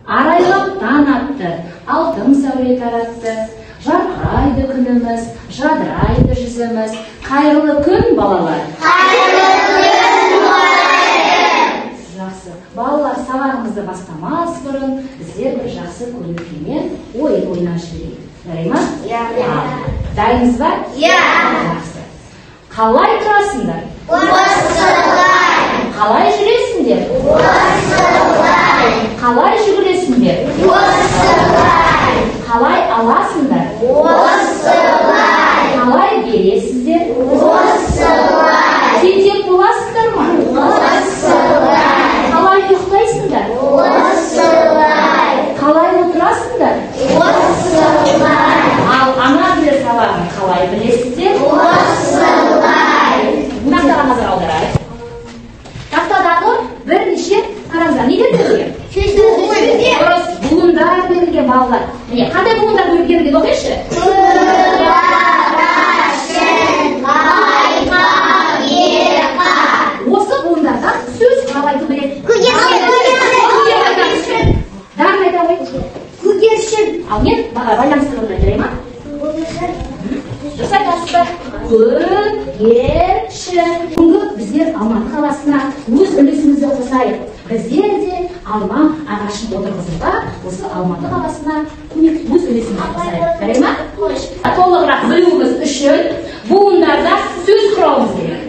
Арайлап таң атты, алтын сәуле таратты. Жарқырайды күніміз, жадырайды жүзіміз. Қайырлы күн, балалар. Қайырлы күн, мұғалім. Жақсы. Балалар, сабағымызды бастамас бұрын біздер бір жақсы көңіл-күймен ойын ойнап жіберейік. Жарай ма? Дайынсыз ба? Жақсы. Қалай тұрасыңдар? Осылай. Қалай жүресіңдер? Осылай. Қалай жүгіресіңдер? Осылай. Қалай аласыңдар? Осылай. Қалай бересіздер? Осылай. Тентек боласыңдар ма? Осылай. Қалай ұйықтайсыңдар? Осылай. Қалай отырасыңдар? Осылай. Ал ана тілі сабағын қалай білесіздер? Осылай. Тақтаға назар аударайық. Тақтадағы бірнеше қараңыздар. Не берілген? Дұрыс, буындар берілген балалар. Міне, қандай буындар берілген оқиыншы? Осы буындардан сөз қалай айту керек? Дарын айта ғой. Көгершін. Ал мен байланыстырып жарай ма? Дұрыс айтасыздар. Көгершін. Бүгінгі біздер Алматы қаласына өз үлесімізді қосайық. Біздер де алма ағашын отырғызуға осы Алматы қаласына өз үлесімізді қосайық. Жарай ма? Толығырақ білуіміз үшін буындарда сөз құрауымыз керек.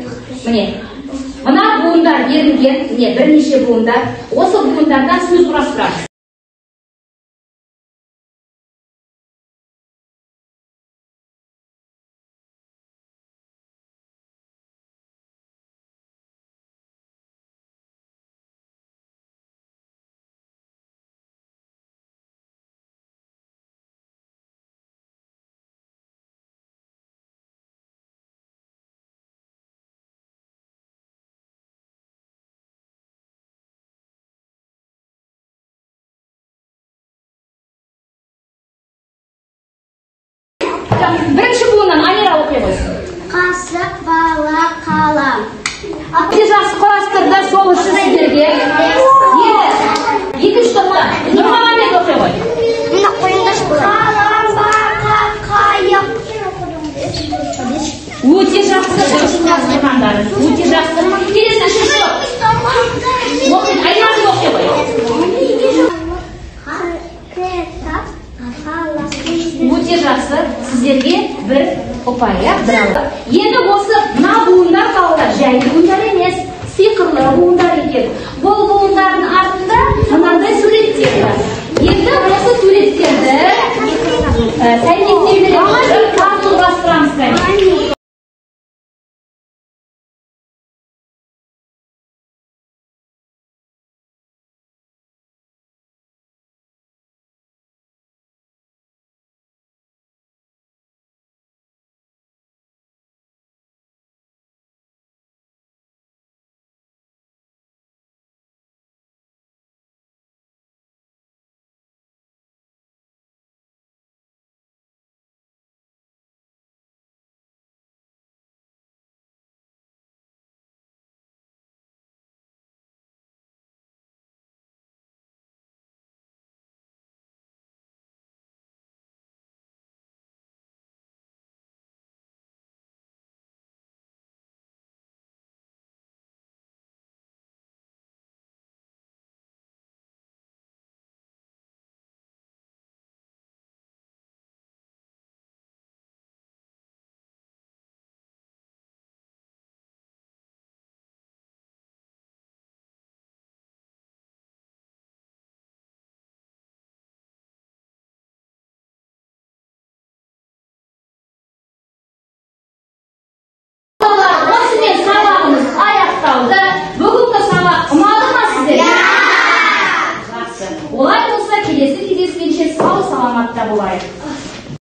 Міне, мына буындар берілген, бірнеше буындар. Осы буындардан сөз құрастырамыз. Бірінші буыннан Айнара оқи қойсын. Қасық, бала, қалам. Сіз жақсы құрастырды, сол үшін сіздерге. Екінші топтан Нұрмағамбет оқи қой. Мына қойыңдашы болады. Қалам, бақа, қайық. Өте жақсы, дұрыс жазғандар. Өте жақсы. Келесі үшінші топ. Оқиын, Айнара оқи қой. Өте жақсы. Сіздерге бір ұпай, бір алып.